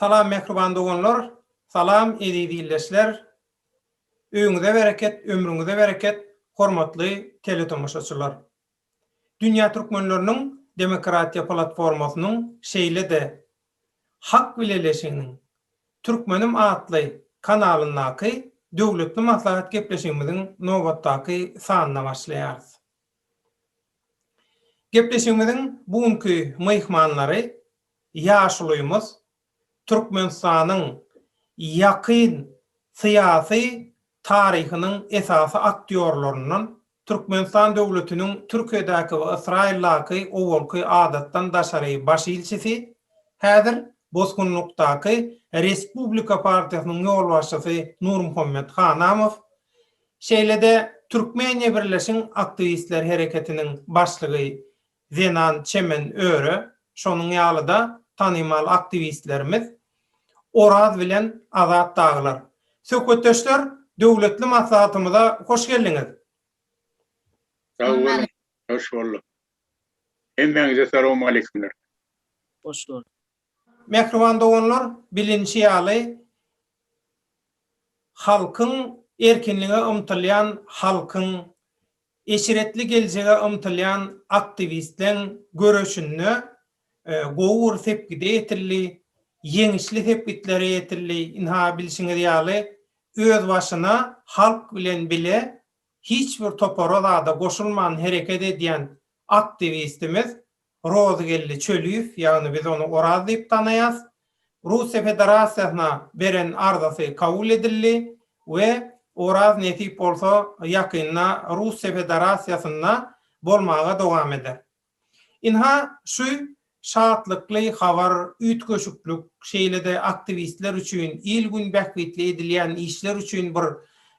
Salam mehriban dogonlar, salam edidilleşler. Öňüňize bereket, ömrüňize bereket, hormatly teletomaşaçylar. Dünya türkmenläriniň demokratiýa platformasynyň şeýle-de hak bileleşiginiň Türkmenim adly kanalyndaky döwletli maslahat gepleşigimiziň nobatdaky sanyna başlaýarys. Gepleşigimiziň bugünkü myhmanlary ýaşulymyz Türkmenistanyň ýakyn syýasy taryhynyň esasy aktýorlaryndan Türkmenistan döwletiniň Türkiýedäki we Israildaky owalky adatdan daşary baş ilçisi, häzir Bozgunlukdaky Respublika Partiýasynyň ýol başçysy Nurmuhammed Hanamow, şeýle-de Türkmeniýa Birleşiň Aktivistler Hereketiniň başlygy Zenan Çemen Öre, şonuň ýalyda tanymal aktivistlerimiz Oraz bilen Azat daglar. Söhbetdeşler, döwletli maslahatymyza hoş geldiňiz. Sağ olun. Hoş bulduk. Hemmeňize selamun aleykümler. Hoş bulduk. Mehriban dogonlar, bilinçi ýaly halkyň erkinliğe ymtylýan, halkyň eşiretli geljege ymtylýan aktivistleň görüşünde gowur sepgide ýetirli, yeňişli sepgitleri ýetirli, inha bilişiňiz ýaly öz başyna halk bilen bile hiç bir toporada goşulman hereket edýän aktivistimiz Rozgelli Çölüýew, ýagny biz onu Oraz diýip tanaýas. Russiýa Federasiýasyna beren ardasy kabul edildi we Oraz netip bolsa ýakynda Russiýa Federasiýasyna bolmaga dowam eder. Inha şu şatlykly habar, ütköşüklük şeýle-de aktivistler üçin ilgün bähwitli edilýän işler üçin bir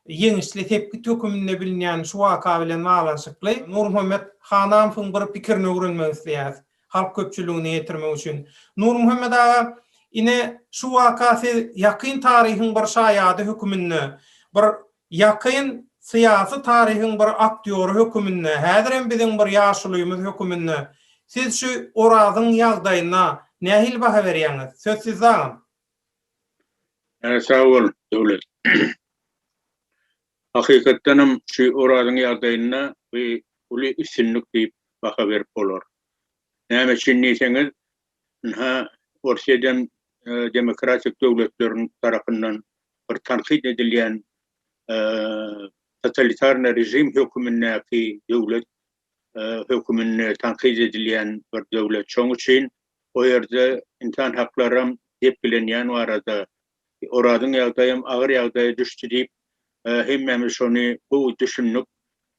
yeňişli tepki töküminde bilinýän şu waka bilen baglanşykly Nurmuhammed Hanamowyň bir pikirini öwrenmek isleýär. Halk köpçüligine ýetirmek üçin. Nurmuhammed aga, ine şu wakasy ýakyn taryhyň bir şaýady höküminde, bir ýakyn syýasy taryhyň bir aktýory höküminde, häzirem biziň bir ýaşulymyz höküminde siz şu Orazyň ýagdaýyna nähil baha berýäňiz? Söz sizde. Sağ olun döwlet. Hakykatdanam şu Orazyň ýagdaýyna we uly üstünlük diýip baha berip bolar. Näme üçin diýseňiz, Orsiýadan demokratik döwletleriniň tarapyndan bir tanqid edilýän totalitarny rejim hökümindäki döwlet hökümini tanqid edilýän bir döwlet. Şoň üçin o ýerde insan haklarym diýip bilinýän barada Orazyň ýagdaýym agyr ýagdaýa düşdi diýip hemmemiz şonu bu düşünüp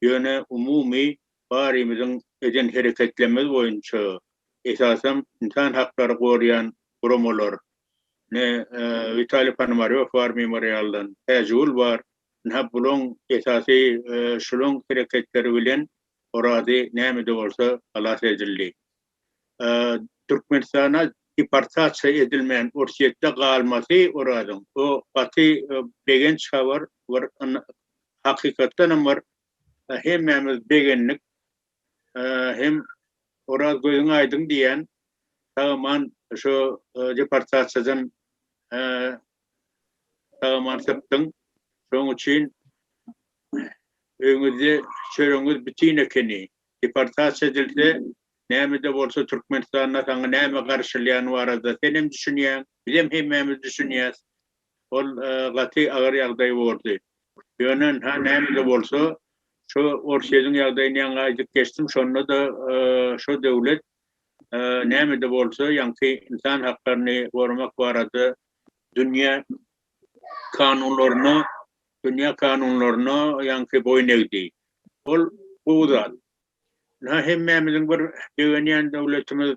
ýöne umumy barymyzyň eden hereketlemez boýunça esasam insan hakları gorayan promolar ne Vitali Ponomarev var memorialdan tejul var ne bulun esasy şulun hareketleri bilen orada näme bolsa halas edildi. Türkmenistana deportasiýa edilmeýän Orsiýetde galmasy oradan o paty begen çavar var hakykatdan var hemmemiz begenlik hem Oraz gözüň aýdyn diýen taman şu deportasiýadan taman sepden şoň üçin öňüzde çöreňiz bitin ekeni deportasiýa edildi näme de bolsa Türkmenistana taňa näme garşylýan barada senem düşünýän bizim hemmemiz düşünýäs ol gaty agyr ýagdaý boldy ýönen näme de bolsa şu Orsiýadyň ýagdaýyna gaýdyp geçdim şonda da şu döwlet näme de bolsa ýanky insan haklaryny gorumak barada dünýä kanunlaryna ýanky boýun egdi. Ol bu zat. Hemmemiziň bir döwenýän döwletimiz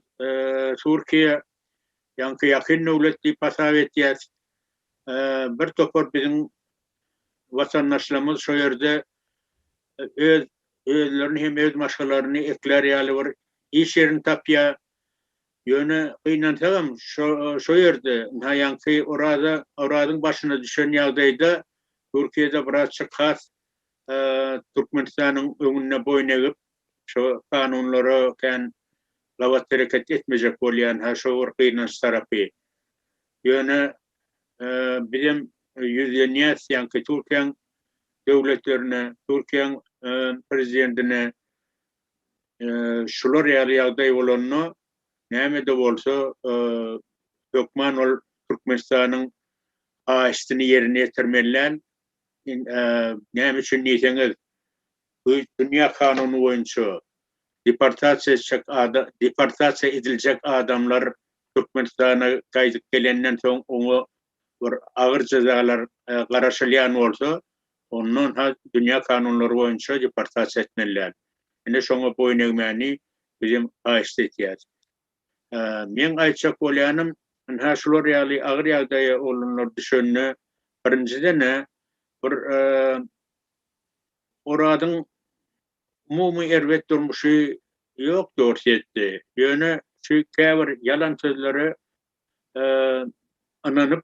Türkiýe ýanky ýakyn döwlet diýip hasap etýär. Bir topar biziň watandaşlarymyz şu ýerde özlerini hem öz maşgalaryny ekler ýaly bir iş ýerini tapýar. Ýöne ýynansam şu ýerde ýanky Orazyň başyna düşen ýagdaýda Türkiýede biraz çykas Türkmenistanyň öňüne boýun egip şu kanunlara kan lawat hareket etmejek bolýan şu ýynansy tarapy. Ýöne bizim yüzlenýäs ýa-ni Türkiýanyň döwletlerine, Türkiýanyň prezidentine şular ýaly bolanyny näme de bolsa hökman ol Türkmenistanyň aýşyny ýerine ýetirmeler. Näme üçin diýseňiz, bu dünýä kanuny boýunça deportasiya ediljek adamlar Türkmenistana gaýdyp gelenden soň onu bir agyr jazalar garaşylýan bolsa, ondan ha dünýä kanunlary boýunça deportasiya etmeler. Ene şoňa boyun egmäni bizim aýşy etýär. Men aýtjak bolýanym, ha şular ýaly agyr ýagdaýa olanlar düşünne birinciden bir oradyň umumy erwet durmuşy ýok görsetdi. Ýöne şu käbir ýalan sözleri ananyp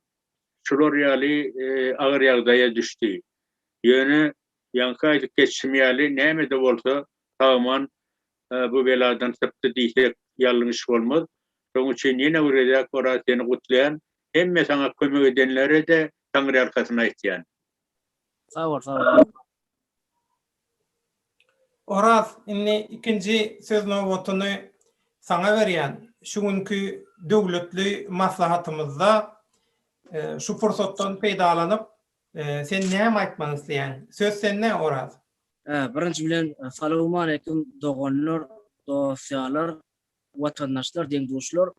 şular ýaly agyr ýagdaýa düşdi. Ýöne ýanky geçirmeýäli näme de bolsa tamam bu beladan çıktı diýsek ýalňyş bolmaz. Şoň üçin ýene bir ora seni gutlaýan, hemme saňa kömek edenlere de Taňry arkasyna aýtýan. Sağ ol. Oraz inni ikinci söz nowbatyny saňa berýän. Şu günkü döwletli maslahatymyzda şu fursatdan peýdalanyp sen näme aýtmagy isleýän? Söz sende Oraz. Birinci bilen salamu aleyküm dogonlar, dostlar, vatandaşlar, deňdoşlar.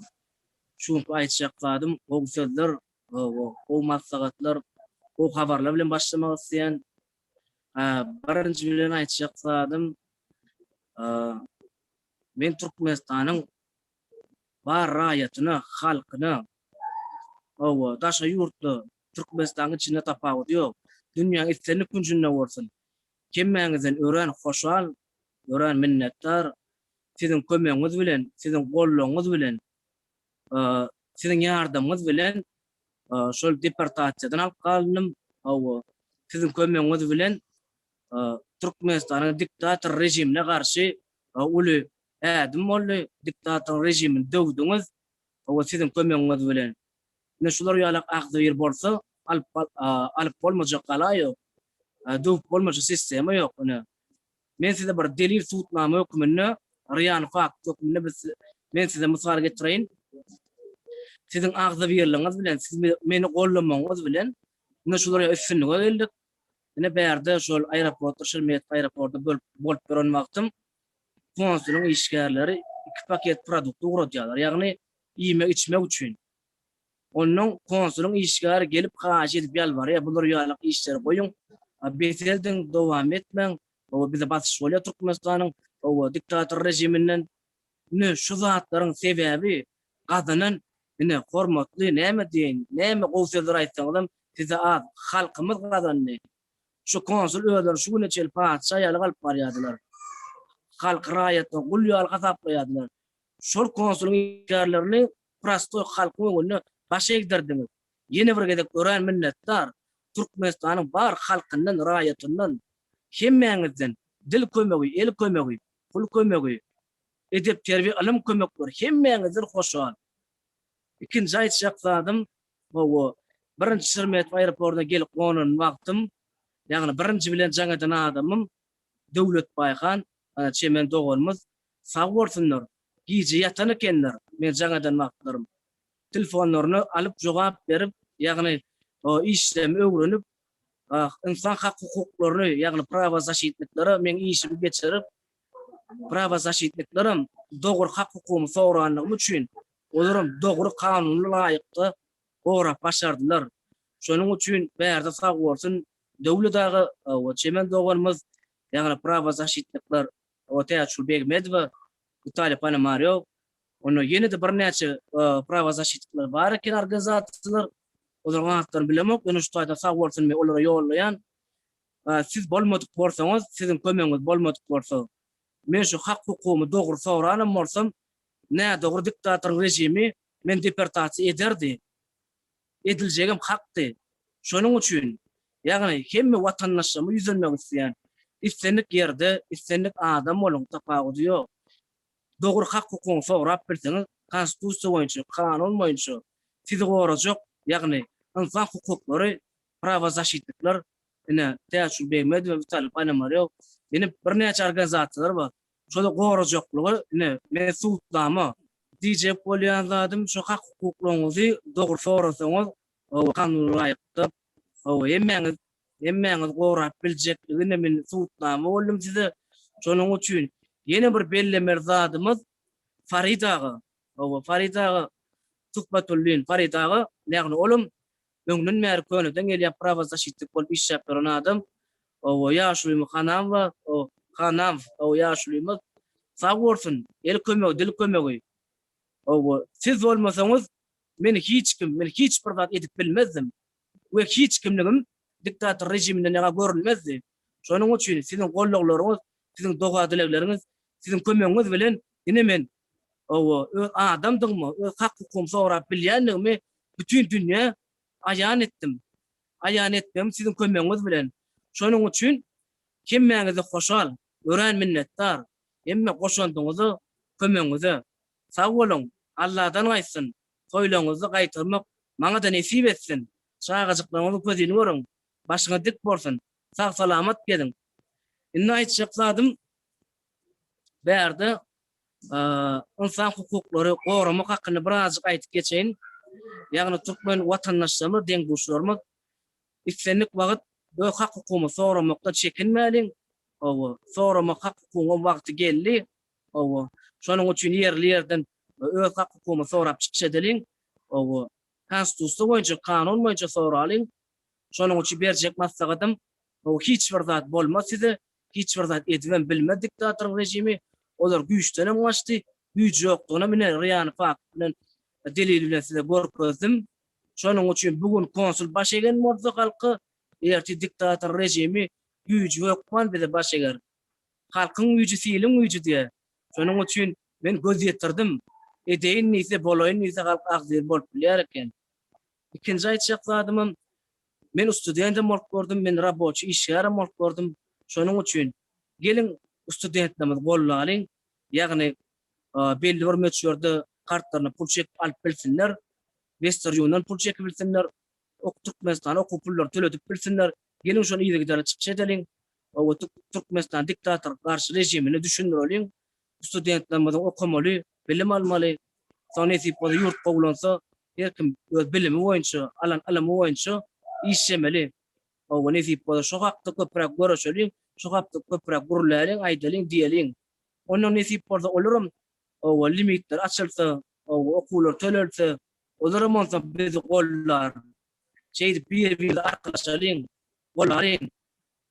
Şunu aýtjak zadym, o sözler, o maslahatlar, o habarlar bilen başlamagy isleýän. Birinci bilen aýtjak zadym, men Türkmenistanyň bar raýatyny, halkyny, daşa ýurtly Türkmenistanyň içinde tapawut ýok. Dünýäň islenip günjünde bolsun. Kimmäňizden ören hoşal, ören minnetdar, sizin kömegiňiz bilen, sizin gollaryňyz bilen, sizin ýardamyňyz bilen şol deportasiýadan alyp galnym. Sizin kömegiňiz bilen Türkmenistanyň diktator rejimine garşy uly ädim boldy, diktator rejimini döwdüňiz. Sizin kömegiňiz bilen. Ne şular ýaly agdyr bolsa, alyp bolmajak galaýok. Döwüp bolmaja sistema ýok. Men size bir delil tutmamy hökmünde, ryan fakt hökmünde men size mysal getireýin. Sizin agdy birligiňiz bilen, siz meni gollamagyňyz bilen ne şular üstünlige geldik. Ine berde şol aeroportda, Şermet aeroportda bolup beren wagtym konsuluň işgärleri 2 paket produkt ugrudýarlar. Ýagny ýemek içmek üçin. Onuň konsuluň işgäri gelip gaýy edip ýalbarýar, bular ýaly işler goýun. Betelden dowam etmeň, bize basyş bolýar Türkmenistanyň diktator rejiminden. Ne şu zatlaryň sebäbi gadanyň ine hormatly näme diýen, näme gowsuzlar aýtsaňyzam size az halkymyz gadanyny. Şu konsul öýler şu güne çel paçsa ýaly galyp barýardylar. Halk raýaty gul ýaly gazaplaýardylar. Şol konsulun işgärlerini prostoy halkyň öňüne baş egdirdiňiz. Ýene bir gedek ören minnetdar Türkmenistanyň bar halkyndan, raýatyndan, hemmäňizden dil kömegi, el kömegi, pul kömegi, edep terbiýe ilim kömekler hemmäňizden hoşal. Ikinji aýtjak zadym, birinji Şermet aeroportuna gelip gonan wagtym, ýagny birinji bilen jaňadan adamym Döwlet Baýhan, çemen doganymyz sag bolsunlar. Giýje ýatan ekenler, men jaňadan wagtlarym. Telefonlaryny alyp jogap berip, ýagny işlem öwrenip, insan hak hukuklaryny, ýagny prava zaşitlikleri men işimi geçirip, prava zaşitliklerim dogry hak hukumy soranlygym üçin, olaram dogry kanuny laýykdy ora başardylar. Şonuň üçin bärde sag bolsun, döwletdagy çemen doganymyz, ýagny prava zaşitlikler, Teatçul Medve, Vitaliy Ponomaryov, onu ýene de bir näçe prava zaşitlikler bar eken organizasiýalar. Olaryň atlaryny bilemek, ýene şu taýda sag bolsun men olara ýollaýan. Siz bolmadyk bolsaňyz, sizin kömegiňiz bolmadyk bolsa, men şu hak hukumy dogry soranam bolsam, nä dogry diktator rejimi men deportasiýa ederdi. Ediljegim hakdy. Şonuň üçin ýagny hemme watandaşymy ýüzenmek isleýän, islenlik ýerde, islenlik adam boluň tapawudy ýok. Dogry hak hukumy sorap bilseňiz, konstitusiýa boýunça, kanun boýunça sizi gorajak Ýagny insan hukuklary, prava zaşitlikler ine täşül beýmedi we Vital Panamaryo ine bir näçe organizasiýalar bar. Şoda gowra joklugy ine mesutlama DJ bolýan zadım şu hak hukuklaryňyzy dogry sorasaňyz o kanun laýykdy. O emmeňiz gowra biljekligine men sutlama boldum size. Şonuň üçin ýene bir bellemer zadymyz Faridaga. O Faridaga Tukbatullin Faridaga nägni olum öňden mer könüden gelýär prava zaşitlik bolup iş ýaparan adam. O ýaşly Hanam we o Hanam o ýaşlymy sag bolsun, el kömegi, dil kömegi. O siz bolmasaňyz men hiç bir zat edip bilmezdim. We hiç kimligim diktator rejiminden näme görülmezdi. Şonuň üçin sizin golluglaryňyz, sizin doga dilekleriniz, sizin kömegiňiz bilen ine men o adamdyňmy, hak hukum sorap bilýändigimi bütün dünýä aýan etdim. Aýan etdim sizin kömegiňiz bilen. Şonuň üçin kimmäňizi hoşal, gören minnetdar. Emme goşandyňyzy, kömegiňizi sag boluň. Allahdan gaýsyn. Soýlaňyzy gaýtyrmak maňa da nesip etsin. Şagajyklaryňyzy gözüni görüň. Başyňyz dik bolsun. Sag salamat gelin. Inne aýtjakladym. Berde insan hukuklary gowramak hakyny birazjyk aýtyp geçeýin. Ýagny türkmen watandaşlarymyz, deňguşlarymyz islenlik wagt bu hak hukumy soramakda çekinmäliň. O soramak hak hukumy wagty geldi. O şonuň üçin ýerlerden öz hak hukumy sorap çykşadeliň. O konstitusiýa boýunça, kanun boýunça soralyň. Şonuň üçin berjek maslahatym o hiç bir zat bolmaz size, hiç bir zat edibem bilmez diktator rejimi. Olar güýçden aňlaşdy, güýç ýokdugyna mine riýany fakt bilen delil bilen size görkezdim. Şonuň üçin bugun konsul baş egen morza halky erti diktator rejimi güýç ýokman bize baş eger. Halkyň güýçi siýilim güýçi diýe. Şonuň üçin men göz ýetirdim. Edeýin näse bolaýyn näse halk agzyr bolup bilýär eken. Ikinji aýtjak men studentim bolup gördüm, men raboçy işgärem bolup gördüm. Şonuň üçin gelin studentlerimiz gollalyň, ýagny belli bir möçürde kartlaryny pul çekip alyp bilsinler, Western Union pul çekip bilsinler, Türkmenistan okup pullar töledip bilsinler. Gelin şonu ýygy dara çykşa edeliň. O Türkmenistan diktator garşy rejimini düşündireliň. Studentlerimiz okumaly, bilim almaly. Sonra esip o ýurt gowlansa, herkim öz bilimi boýunça, alamy boýunça işlemeli. O nesip o şu hakda köprak görüşeliň, şu hakda köprak gurulalyň, aýdalyň, diýeliň. Onuň nesip bolsa olaram o limitler açylsa, o okullar tölelse, olaram olsa biz gollar şeydi bir arkadaşlaryň gollaryň.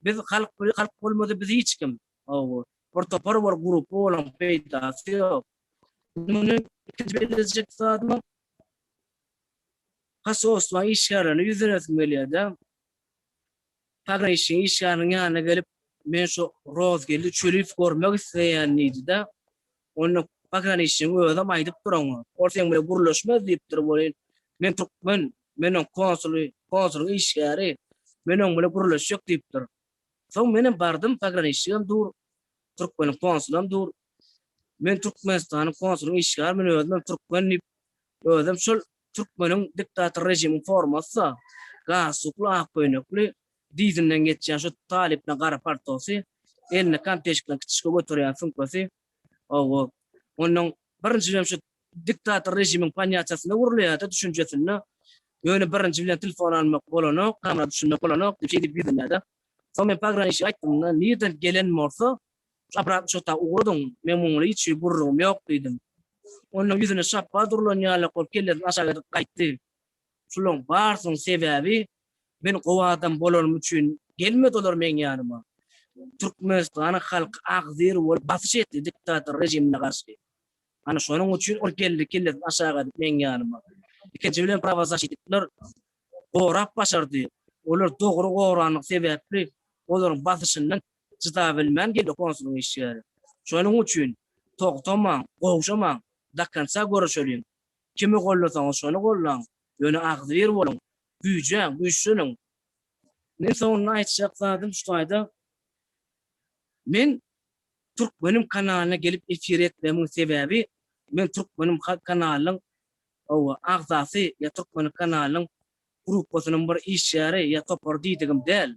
Biz halk bolmady biz hiç kim. O portopor grup bolan peýdasy ýok. Bunu ikinci belirleyecek zaten Kasosla işgärlerini yüzüne etmeliydi. Pagan işgärlerini ýanyna gelip men şu Rozgelli çölüp görmek isleýänidi de onu pagan işini özüm aýdyp duraňy. Ortaň bilen guruluşmaz diýipdir bolýan. Men türkmen, meniň konsul işgäri, meniň bilen guruluş ýok diýipdir. Soň menem bardym pagan işim dur, türkmen konsulam dur. Men Türkmenistanyň konsul işgär, men özüm türkmen özüm şol Türkmeniň diktator rejimi formasy gasukly akpöýnekli dizinden geçýän şu Talipne gara partosy eline kan teşkil kiçik götürýän funkasy o onuň birinji bilen şu diktator rejimiň panyatçasyna urulýar da düşünjesini ýöne birinji bilen telefon almak bolanok, kamera düşünmek bolanok diýip bizde. Soň men pagran işi aýtdym, niýeden gelen bolsa şapra şota ugurdum, men muňly hiç gurrugym ýok diýdim. Onuň ýüzüne şappa durulan ýaly kol keller aşağı gaýtdy. Şulan barsyň sebäbi men gowadan bolanym üçin gelmedi olar men ýanyma. Türkmenistanyň halky agzyr bolup basyş etdi diktator rejimine garşy. Ana şonuň üçin ol keller aşağı men ýanyma. Ikinji bilen prava zaşitlikler gorap başardy. Olar dogry gowranyk sebäpli olaryň basyşyndan çyta bilmän geldi konsulun işgäri. Şonuň üçin togtamaň, gowşamaň, dakansa görüşeliň. Kimi gollasaň şonu gollan, ýöne agzyr boluň. Güýçlüň. Men soňra aýtjak zadym şu aýda. Men Türkmenim kanalyna gelip efir etmemin sebäbi men Türkmenim kanalyň o agzasy ýa Türkmenim kanalyň gruppasynyň bir iş ýeri ýa topar diýdigim däl.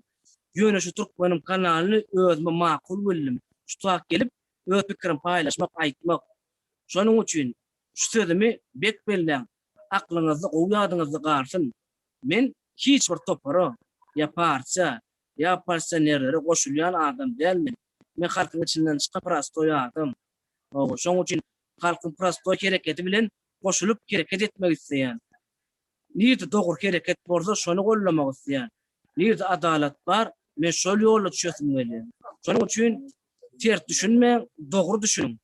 Ýöne şu Türkmenim kanalyny özüme makul bildim. Şu tak gelip öz pikirim paýlaşmak, aýtmak. Şonuň üçin şu sözümi bek belläň. Aklyňyzdy, goýadyňyzdy garsyn. Men hiç bir topara ýa parça ýa parçanerlere goşulýan adam dälmin. Men halkyň içinden çykyp prostoy adam. Şoň üçin halkyň prostoy hereketi bilen goşulyp hereket etmek isleýän. Niyeti dogry hereket bolsa şonu gollamak isleýän. Niyeti adalet bar, men şol ýolda düşesim gelýär. Şonuň üçin ters düşünmeň, dogry düşünün.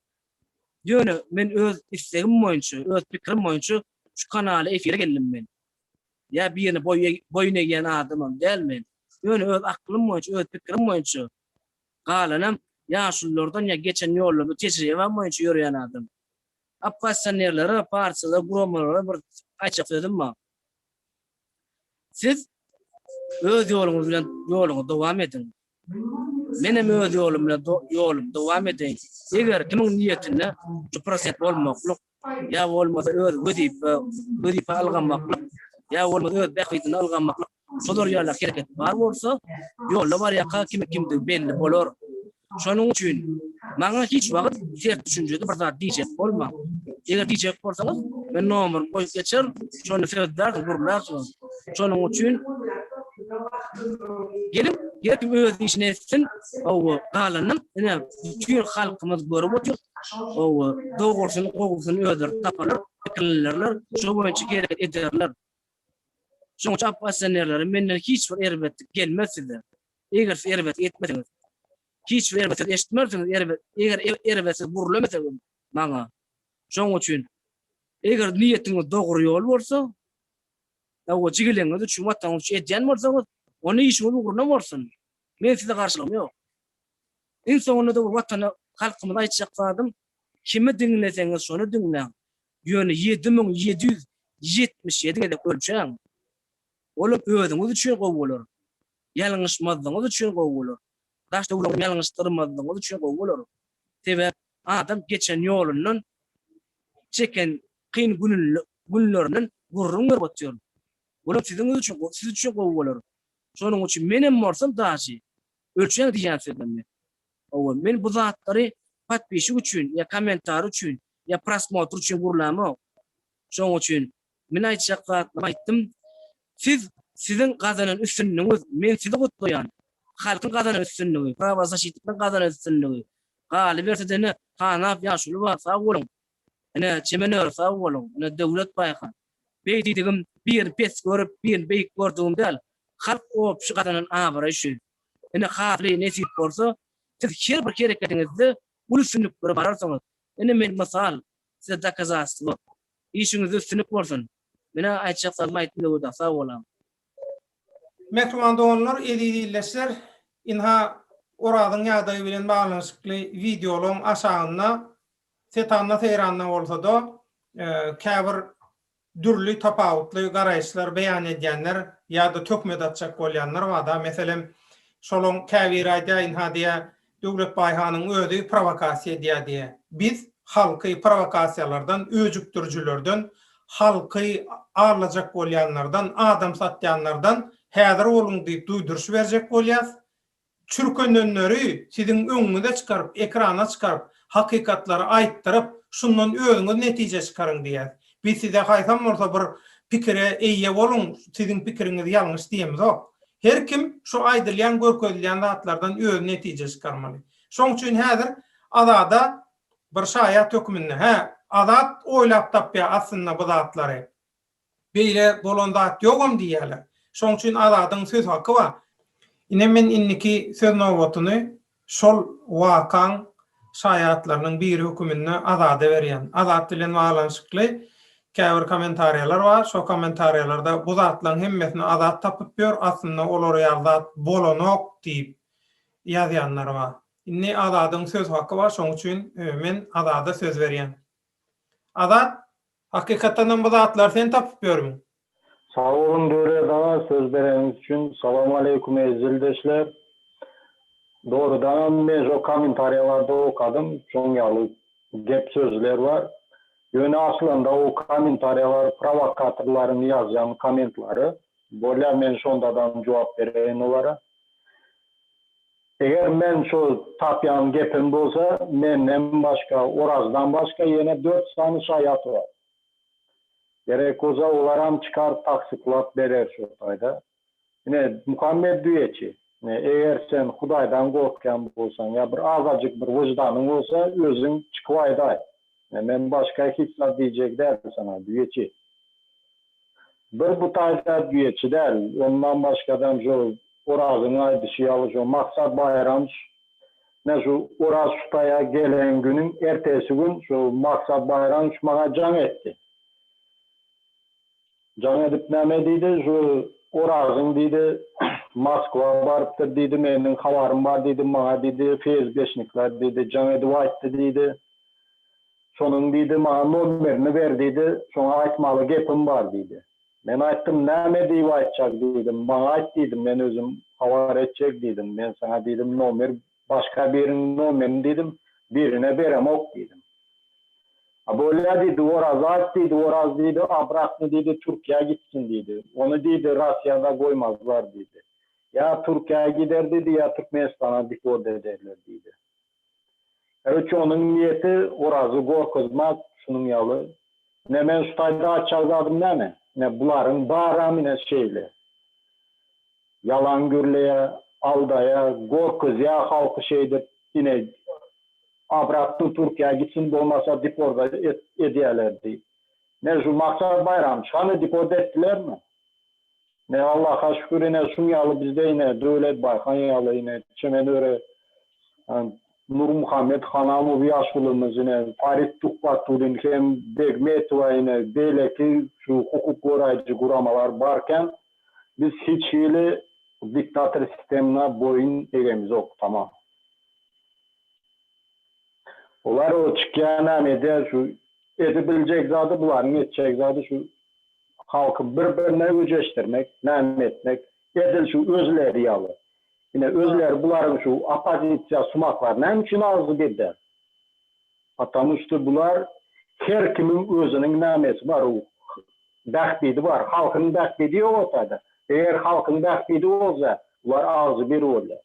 Ýöne men öz islegim boýunça, öz pikirim boýunça şu kanaly efire geldim men. Ya birini boyuna giyen adamım dälmen. Ýöne öz aklym boýunça, öz pikirim boýunça galanam ýaşullardan ya geçen ýollarda tejribe boýunça ýörýän adam. Appasanerlere, parçada, gromalara bir açyk söýdüm. Siz öz ýoluňyz bilen ýoluňyza dowam edin. Menem öz ýolum bilen ýolum dowam edin. Eger kimiň niýetinde şu prosent bolmaklyk, ya bolmasa öz wezip alganmaklyk, ya bolmasa öz bähitini alganmaklyk, şolar ýerler hereket bar bolsa, ýolda bar ýaka kimdi belli bolar. Şonuň üçin maňa hiç wagt ters düşünjede bir zat diýjek bolma. Eger diýjek bolsaňyz, men nomer goýup geçer, şonu sözler gurlar. Şonuň üçin gelip öz işine etsin, galanyň ine bütün halkymyz görüp otur. Dogrusyny öder taparlar, pikirlerler, şo boýunça hereket ederler. Şoň üçin appasanerler menden hiç bir erbetlik gelmezler. Eger erbet etmediňiz, hiç bir erbet eşitmersiňiz, eger erbet burulamasyňyz maňa. Şoň üçin eger niýetiňiz dogry ýol bolsa, jigileňizi çumatdan etýän bolsaňyz, onu işiniz ugruna bolsun. Men size garşylygym ýok. Insanyňda da watana halkymyza aýtjak zadym, kimi dinleseňiz şonu dinleň. Ýöne 7777 edip ölçäň. Olup özüňiz üçin gowy bolar. Ýalňyşmazlygyňyz üçin gowy bolar. Daşda ulan ýalňyşdyrmadygyňyz üçin gowy bolar. Sebäp adam geçen ýolundan çeken kyn günlerinden gurrun görüp otýar. Olam siz üçin gowy bolar. Şonuň üçin menem borsam daşy ölçäň diýän sözümni. Men bu zatlary patpişik üçin, ya komentar üçin, ya prosmotr üçin gurulama. Şoň üçin men aýtjak zatly aýtdym. Sizin gazanan üstünlüğünüz, men sizi gutlayan. Halkın gazanan üstünlüğü, prava zaşitlikden gazanan üstünlüğü. Gali versedene kanap ýaşuly bar sağ bolun. Ene çemenör sağ bolun. Ene döwlet baýkan. Beýdidigim bir pes görüp bir beýik gördüğüm däl. Halk o şu gazanan abara işi. Ene hafly nesip bolsa, siz her bir hereketiňizde uluşunyp bir bararsaňyz. Ene men masal size dakazasy. İşiňiz üstünlük bolsun. Mene aýtjak salma aýtdylar da sağ bolam. Mehman doganlar, edildiler. Inha oradan ýagdaý bilen baglanyşykly videolaryň aşagyna setanna teýranna bolsa da käbir dürli tapawutly garaýşlar beýan edýänler ýa-da tökmed atjak bolýanlar wada. Meselem şolon käbir aýda inha diýe döwlet baýhanyň özü provokasiýa diýe. Biz halky provokasiýalardan, öjüktürjülerden, halky arlajak bolýanlardan, adam satýanlardan häzir bolun diýip duýduruş berjek bolýas. Çürkönenleri sizin öňüňize çykaryp, ekrana çykaryp, hakykatlary aýtdyryp, şundan özüňiz netije çykaryň diýär. Biz size haýsam bolsa bir pikire eýe bolun, sizin pikiriňiz ýalňyş diýemiz ok. Her kim şu aýdylýan, görkezilýän zatlardan öz netije çykarmaly. Şoň üçin häzir azada bir şaýat hökmünde, azat oýlap tapýar aslynda bu zatlary. Beýle bolan zat ýogum diýerler. Şoň üçin azadyň söz haky bar. Ine men inniki söz nowatyny şol wakan şaýatlarynyň bir hökmünde azada berýän. Azat bilen baglanyşykly käbir kommentariýalar bar. Şo kommentariýalarda bu zatlaryň hemmesini azat tapyp ber, aslynda olar ýazat bolanok diýip ýazýanlar bar. Inne azadyň söz haky bar, şoň üçin men azada söz berýän. Azat, hakykatdan bu zatlar sen tapyp bermi? Sağ olun Döre Dağa söz bereniz için. Salamu aleyküm ezildeşler. Doğrudan men o komentaryalarda okadım. Çoň ýaly gep sözler var. Ýöne aslında o komentaryalar provokatorlaryň ýazýan komentlary. Böyle men şondadan cevap bereyim olara. Eğer men şu tapyan gepim bolsa, menden başka, Orazdan başka yine 4 tane şayat var. Gerek olsa olaram çıkar taksıklap berer şu tayda. Yine Muhammed Düyeçi. Eğer sen Hudaydan korkan bolsan ya bir azıcık bir vicdanın olsa özün çıkıvayday. Men başka hiç diyecek der sana Düyeçi. Bir bu tayda Düyeçi değil. Ondan başkadan şu Oraz'ın aydışı alışı Maksat Bayramç. Ne şu Oraz Şutaya gelen günün ertesi gün şu Maksat Bayramç bana can etti. Can edip ne dedi şu Oraz'ın dedi Moskva barıptır dedi menin havarım var dedi bana dedi feyz beşnikler dedi can edip ayttı dedi. Sonun dedi bana numerini ver dedi. Sonra aytmalı gepim var dedi. Ben ayttım ne deyip aytacak dedim. Bana ayt dedim ben özüm havar edecek dedim. Ben sana dedim nomer başka birinin numerini dedim. Birine berem ok dedim. Böyle dedi Oraz ayt dedi Oraz dedi abrakını dedi Türkiye'ye gitsin dedi. Onu dedi Rusya'da koymazlar dedi. Ya Türkiye'ye gider dedi ya Türkmenistan'a deport ederler dedi. Evet onun niyeti Oraz'ı korkuzmak şunun yalı. Ne men Şutay'da açakladım ne mi? Ne buların bağramine şeyle. Yalan gürleye, aldaya, korkuzya halkı şeydir. Yine abraklı Türkiye'ye gitsin olmasa deport ediyorlardı. Ne şu Maksat Bayram şanı deport ettiler mi? Ne Allah'a şükür yine sunyalı bizde yine devlet baykan yalı yine çemenöre Nur Muhammed Hanamovi yaşlılığımız yine Farid Tukbatul'un hem Begmetova yine belki şu hukuk koruyucu kuramalar varken biz hiç hile diktatör sistemine boyun eğemiz yok tamam. Olar o çıkan amede şu edebilecek zadı buların edecek zadı şu halkı birbirine öceştirmek, nem etmek, edil şu özleri yalı. Yine özler buların şu apozisiya sumaklar ne için ağzı dedi. Atamıştı bular her kimin özünün namesi var o dahbidi var. Halkın dahbidi yok ortada. Eğer halkın dahbidi olsa bular ağzı bir olur.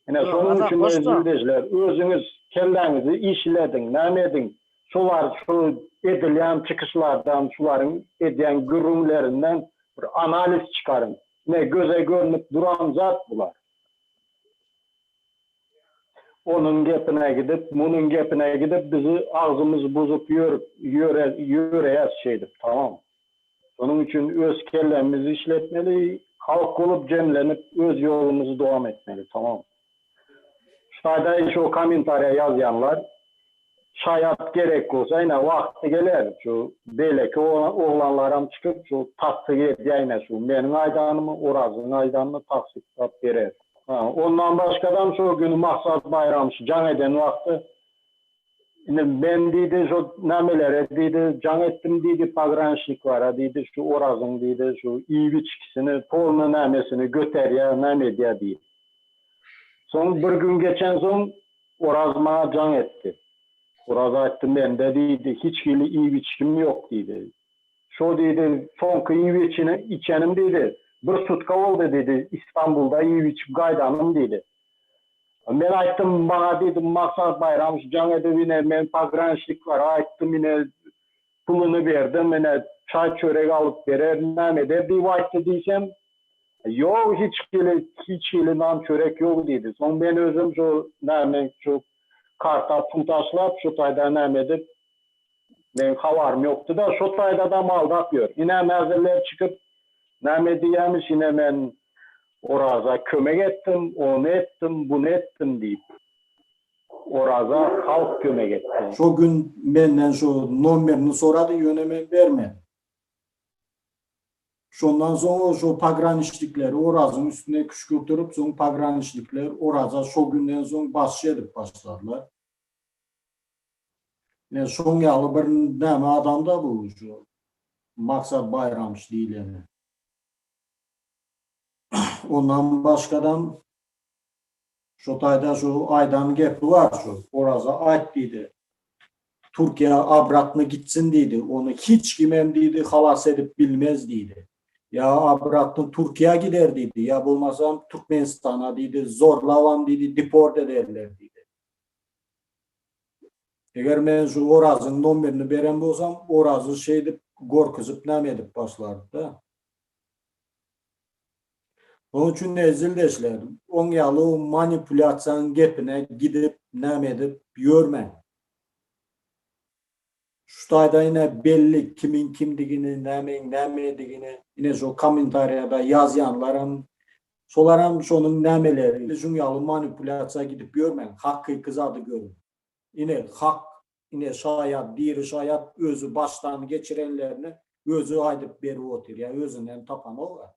Yine sonun için özünüzler özünüz kellenizi işledin, namedin. Şular şu edilen çıkışlardan, şuların edilen görünümlerinden bir analiz çıkarın. Ne göze görünüp duran zat bular. Onun gepine gidip, bunun gepine gidip bizi ağzımızı bozup yürüyez şeydir. Tamam. Onun için öz kellemizi işletmeli, halk olup cemlenip öz yolumuzu devam etmeli. Tamam. Şurada şu komentarya yazanlar şayet gerek olsa yine vakti gelir. Şu belki oğlanlarım çıkıp şu tasdik edeyine şu benim aydanımı, Oraz'ın aydanını tasdik verir. Ondan başkadan şu günü Maksat Bayram can eden vakti yine ben dedi şu namelere dedi can ettim dedi pagranşlik var dedi şu Oraz'ın dedi şu iyi biçkisini polunu namesini göter ya name diye dedi. Son bir gün geçen son Oraz bana can etti. Oraz ayttım ben de dedi hiç iyi biçkim yok dedi. Şu dedi son iyi biçini içenim dedi. Bir sutka oldu dedi İstanbul'da iyi biçim gaydanım dedi. Ben ayttım bana dedim Maksat Bayram can edivine men pagranşlik var ayttım yine pulunu verdim yine çay çörek alıp verer ne der diye ayttı diysem yok hiç nan çörek yok dedi. Son ben özüm şu neme şu karta pul taşlap şu tayda neme edip ben havarım yoktu da şu tayda da mal yapıyor. Yine mezirler çıkıp neme diyemiş yine ben Oraz'a kömek ettim, onu ettim, bunu ettim deyip Oraz'a halk kömek etti. Şu gün benden şu numerini soradı yönemen verme. Şondan sonra şu pagranişlikleri Oraz'ın üstüne kışkırtırıp son pagranişlikler Oraz'a şu günden sonra basış edip başlarlar. Ne son yalı bir neme adam da bu şu Maksat Bayramç değilim. Ondan başkadan şu tayda şu aydan gepi var şu Oraz'a ait dedi. Türkiye abrakını gitsin dedi. Onu hiç kimem dedi halas edip bilmez dedi. Ya abirattın Türkiye gider dedi. Ya bulmasam Türkmenistan'a dedi. Zorlavam dedi. Deport ederler dedi. Eğer men şu Oraz'ın numarini beren bolsam Oraz'ı şeydip gorkuzıp nam edip başlardı da. Onun için ezildeşlerim. On yalı manipülasyon gepine gidip nam edip yörmen. Şutayda yine belli kimin kimdigini, nemedigini yine şu komentariyada yazyanlarım solaram şonun nemeleri bizim yalı manipülasyon gidip görmen. Hakkı kızadı görün. Yine hak, yine şayat, diri şayat özü baştan geçirenlerini özü aydıp beri otur. Ya özünden tapan o var.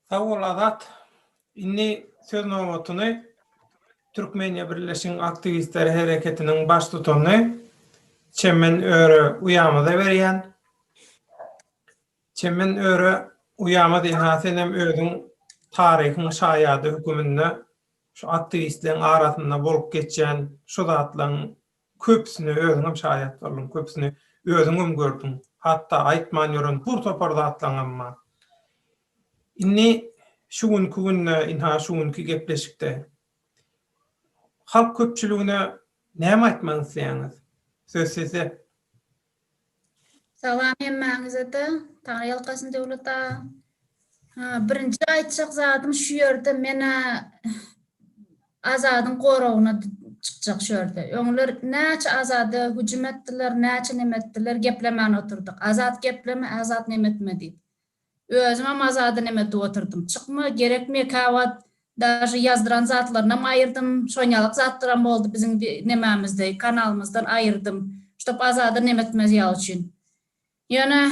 Sağ ol Azat. Inni söz nowatunu Türkmeniýa Birleşik Aktivistleri Hereketiniň baş tutany Çemen Öre uyamada berýän. Çemen Öre uyamada hasenem özüň taryhyň şaýady hüküminde şu aktivistleriň arasynda bolup geçen şu zatlaryň köpsini özüň şaýatlaryň köpsini özüň gördüm. Hatta aýtman ýörün bur toparda atlanamma. Inni şu günkü inha şu günkü gepleşikde halk köpçülüğüne näme aýtmak isleýäňiz? Söz size. Salam hemmäňize-de, Taňry ýalkasyn döwleta. Birinji aýtjak zatym şu ýerde mene Azadyň gorawyna çykjak şu ýerde. Öňler näçe Azady hüjüm etdiler, näçe neme etdiler, geplemän oturduk. Azat gepleme, Azat neme etmedi. Özüm hem Azady neme edip oturdum. Çykma gerekmi kawat daşy yazdıran zatlaryna aýyrdım. Şoňalyk zatlaram boldy bizim nemämizde, kanalymyzdan aýyrdım. Şop Azady neme etmez ýaly üçin. Ýöne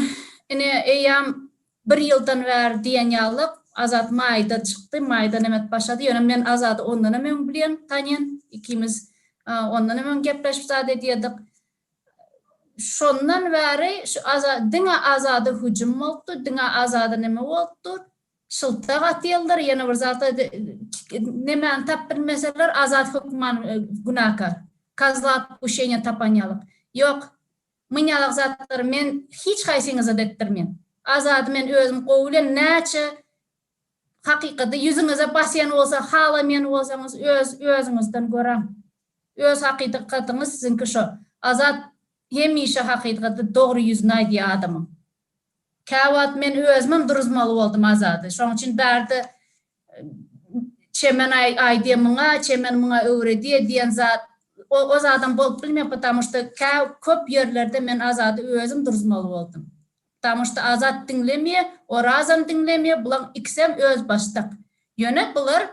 ine eýam 1 ýyldan bäri diýen ýalyk Azat maýda çykdy, maýda nemet başlady. Ýöne men Azady ondan hem bilýän, tanýan, ikimiz ondan hem gepleşip zat edýärdik. Şondan bäri şu diňe Azady hüjüm boldy, diňe Azady neme boldy? Şyltak atýarlar, ýene bir zat nemäni tap bilmeseler Azat hükman günahkar. Kazlat bu şeýne tapan ýalyk. Ýok, mınyalyk zatlar men hiç haýsyňyza detdirmen. Azady men özüm gowulen näçe hakykatda yüzüňize basýan bolsa, halamen bolsaňyz özüňizden görem. Öz hakykatyňyz sizinki şo. Azat hemişe hakykatda dogry yüzüne aýdýan adamym. Kawat men özümem duruzmaly boldum Azady. Şoň üçin bärde çemen aýdýan çemen muňa öwredi diýen zat o zaten bolup bilmem, потому что köp ýerlerde men Azady özüm duruzmaly boldum. Потому что Azat dinlemeye, Orazam dinlemeye, bular ikisem öz baştak. Ýöne bular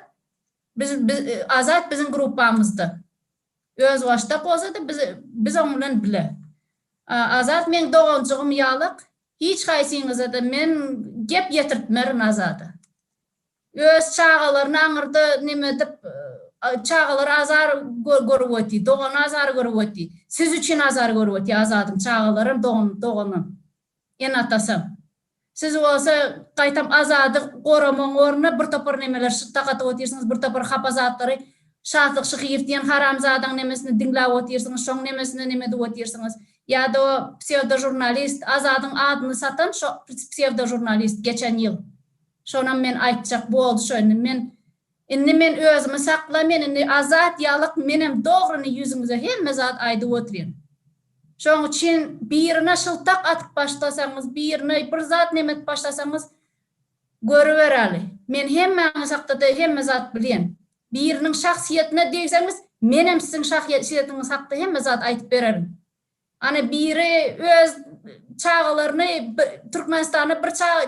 Azat bizim grupamızda. Öz baştak bolsa da biz onuň bile. Azat men doganjygym ýalyk, hiç haýsyňyza da men gep ýetirtmerin Azady. Öz çağalaryny aňyrda neme dip çağalar azar görüp öti, dogan azar görüp öti. Siz üçin azar görüp öti Azadyň çağalarym doganyn. En atasam. Siz olsa gaýtam Azady goramaň orna bir topar nemeler şytagat otyrsyňyz, bir topar hapazatlary şatyk şykyp diýen haramzadaň nemesini dinläp otyrsyňyz, şoň nemesini neme dip otyrsyňyz. Ýa-da o pseudo-jurnalist Azadyň adyny satan şo pseudo-jurnalist geçen ýyl. Şonam men aýtjak boldy şöni men inni men özümi saklamen, inni Azat ýalyk menem dogryny yüzüňize hemme zat aýdyp oturýan. Şoň üçin birine şyltak atyp başlasaňyz, birine bir zat nemet başlasaňyz görüberali. Men hemmäňiz hakda hemme zat bilýän. Biriniň şahsiýetine diýseňiz, menem siziň şahsiýetiňiz hakda hemme zat aýtyp bererim. Ana biri öz çağalaryny Türkmenistanyň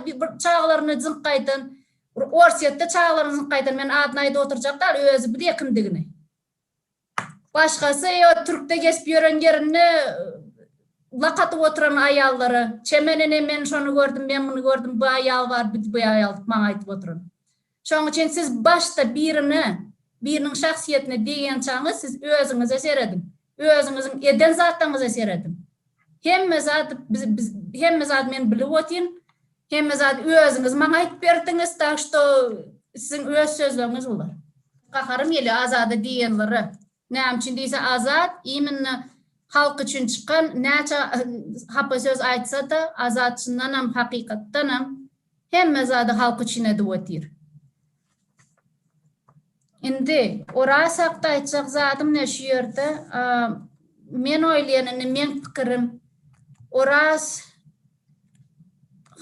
bir çağalaryny zynkaýdan, Orsiýetde çağalaryny zynkaýdan men adyny aýdyp oturjaklar, özü bilýär kimdigini. Başgasy o Türkde gesip ýören ýerini lakatyp oturan aýallary, çemenine men şonu gördüm, men muny gördüm, bu aýal bar, bu aýal maňa aýdyp oturan. Şoň üçin siz başta biriniň şahsiýetine diýen çaňyz siz özüňize seredin. Özüňiziň eden zatlaryňyza seredin. Hemme zat men bilip otyryn, hemme zat özüňiz maňa aýtyp berdiňiz, tak şo siziň öz sözleriňiz bolar. Gaharym ýeli Azady diýenleri. Näme üçin diýse Azat iýmini halk üçin çykan näçe hapa söz aýtsa da Azat şundan hem hakykatdan hem hemme zady halk üçin edip. Indi oras hakda aýtjak zatym ne şu ýerde men oýlaýanyny men pikirim oras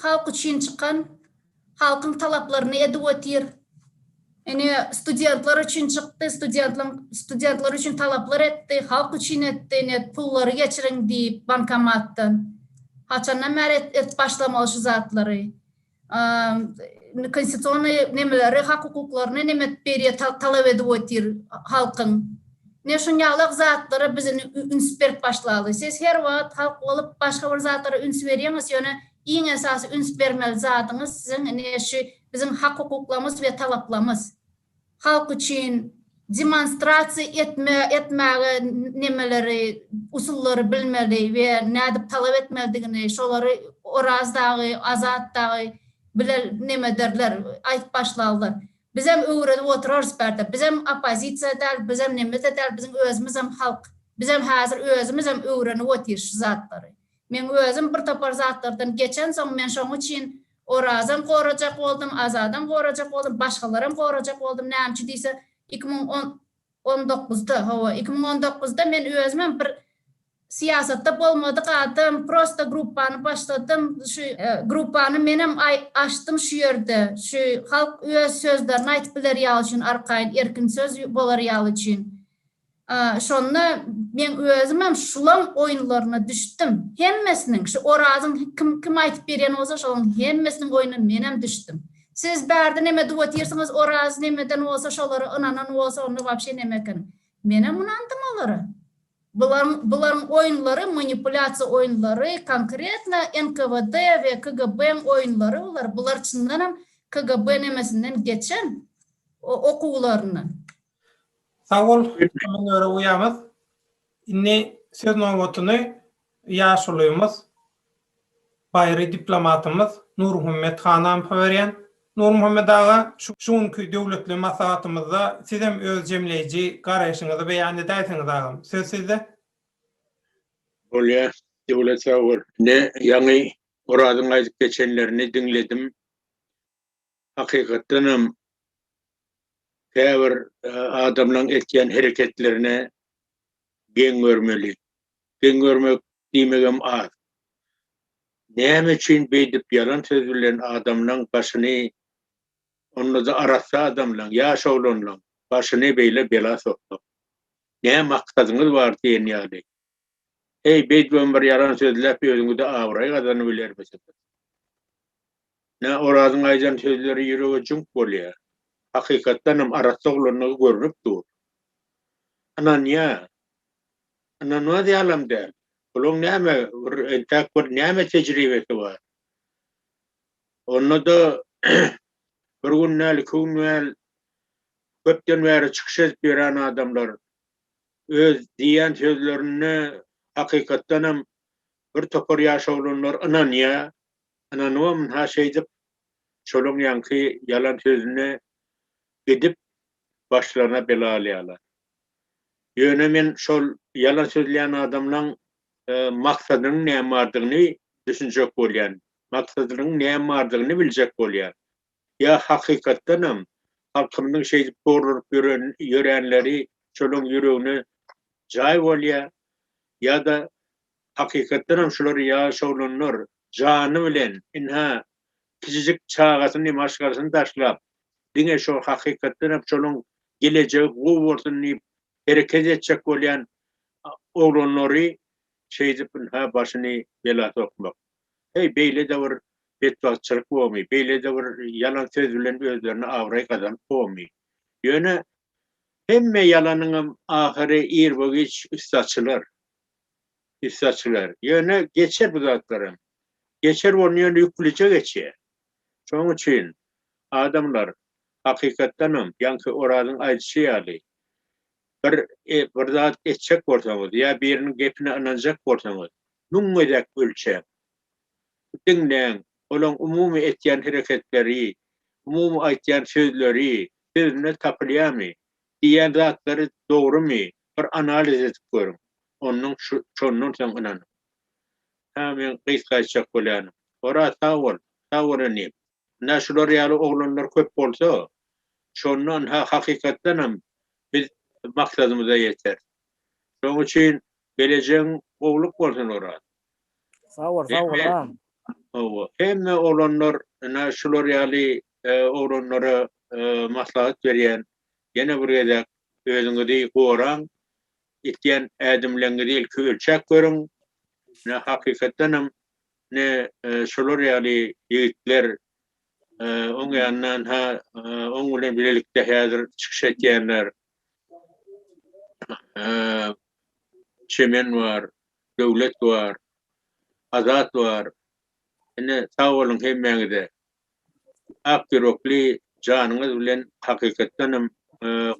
halk üçin çykan halkyň talaplaryny edip. Ene studentlar üçin çykdy, studentlar üçin talaplar etdi, halk üçin etdi, ne pullary geçiriň diýip bankomatdan. Haçandan bäri et başlamaly şu zatlary. Konstitusiýony nemeleri, hak hukuklaryny nemet berýär talap edip halkyň. Ne şunýalyk zatlary bizini üns berip başlaly. Siz her wagt halk bolup başga bir zatlara üns berýäňiz, ýöne iň esasy üns bermeli zatyňız siziň ene şu bizim hak hukuklarymyz we talaplarymyz. Halk üçin demonstrasiýa etmäge nemeleri, usullary bilmeli we nädip talap etmeligini, şolary orazdagy, azatdagy biler neme derler, aýtyp başladylar. Biz hem öwredip oturarys berde, biz hem opozisiýa däl, biz hem neme däl, bizim özümüz hem halk. Biz hem häzir özümüz hem öwrenip oturýarys şu zatlary. Men özüm bir topar zatlardan geçen soň men şoň üçin orazdan gorajak boldum, azadan gorajak boldum, başgalarym gorajak boldum. Näçe diýse 2019'da men özüm bir siyasatda bolmadyk adam, prosta gruppany başladym. Şu gruppany menem açdym şu ýerde. Şu halk öz sözlerini aýtyp bilerýär üçin arkaýyn erkin söz bolarýar üçin. Şonda men özüm hem şulan oýunlaryna düşdüm. Hemmesiniň şu orazyň kim aýtyp berýän bolsa şoň hemmesiniň oýunyna men hem düşdüm. Siz bärde neme diýip oturýarsyňyz, oraz nemeden bolsa şolary ınanan bolsa onu wapşe nemeken. Men hem unandym olary. Buların oýunlary, manipulasiýa oýunlary, konkretno NKVD we KGB oýunlary bolar. Bular çyndan hem KGB nemesinden geçen okuwlaryny. Sağ ol, men öre uýamyz. Inni söz nowbatyny ýaşulyymyz, baýry diplomatymyz Nur Muhammed Hanam berýän. Nur Muhammed aga şuňky döwletli maslahatymyzda siz hem öz jemleýiji garaýşyňyzy beýan edäsiňiz agam. Söz sizde. Olya, devlet sağ ol. Ne ýa-ni orazyň aýdyp geçenlerini dinledim. Hakykatdanam käbir adamlaryň etýän hereketlerine geň görmeli. Geň görmek diýmegem az. Näme üçin beýdip ýalan söz bilen adamlaryň başyny onu da arasa adamlaryň ýaşawlanlaryň başyny beýle bela sokdy. Näme maksadyňyz bar diýen ýaly. Beýdip bir ýalan sözläp özüňizde awray gazanyp bilermisiz. Ne orazyň aýdan sözleri ýürege junk bolýar. Hakykatdan hem arasaglyny görnüp dur. Anan wadi alam däl. Bulun näme entäkbir näme tejribesi bar. Onu da bir gün köpden bäri çykyş edip berän adamlar öz diýen sözlerini hakykatdan hem bir topar ýaşawlanlar ananywam ha şeýdip şolum ýanky ýalan sözüne gidip başlarına bela alýarlar. Ýöne men şol ýalan sözleýän adamlaryň maksadynyň näme bardygyny düşünjek bolýan. Maksadynyň näme bardygyny biljek bolýar. Ya hakykatdan hem halkymyň şeýdip borup ýörenleri şolum ýüregine jaý bolýar. Ya da hakykatdan hem şolary ýaşawlanlar jany bilen inha kiçijik çağasyny maşgarasyny taşlap diňe şol hakykatdan hem şolun gelejegi gowurtyny hereket etjek bolýan oglanlary şeýdip ha başyny bela sokmak. Beýle de bir betbaçylyk bolmy, beýle de bir ýalan söz bilen özlerini awray gazanyp bolmy. Ýöne hemme ýalanyň ahyry ýerbegiç üstçylar. Ýöne geçer bu zatlarym. Geçer onu ýüklüje geçer. Şoň üçin adamlar hakykatdan hem ýanky orazyň aýdyşy ýaly. Bir zat etjek bolsaňyz ýa biriniň gepine inanjak bolsaňyz, nüňmedek ölçek. Dinleň, olaň umumy etýän hereketleri, umumy aýtýan sözleri, sözüne tapylýarmy? Diýen zatlary dogrymy? Bir analiz edip görüň. Onuň şondan soň inan. Men gysgaçak bolýan. Ora sağ ol, ne? naşular ýaly oglanlar köp bolsa, şondan hakykatdanam biz maksadymyza ýeter. Şoň üçin geleceğin ogluk bolsun ora. Sağ ol, sağ ol. Owa. Hemme oglanlar naşular ýaly oglanlara maslahat berýän, ýene bir gezek özüňizi goraň, itýän ädimleňizi ilki ölçek görüň. Ne hakykatdanam ne şolar ýaly ýigitler oň ýandan oň bilen birlikde häzir çykyş etýänler. Çemen var, döwlet var, azat var. Ene sağ olun hemmeňize. Akyrokly janyňyz bilen hakykatdanam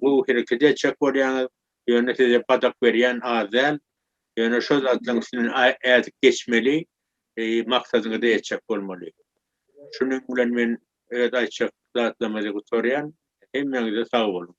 bu hereket etjek bolýaňyz, ýöne size padak berýän azal, ýöne şo zatlaryň üstünden ädik geçmeli, maksadyňyza ýetjek bolmaly. Şunuň bilen men aýtjak zatlamagy gutarýan, hemmeňize sağ olun.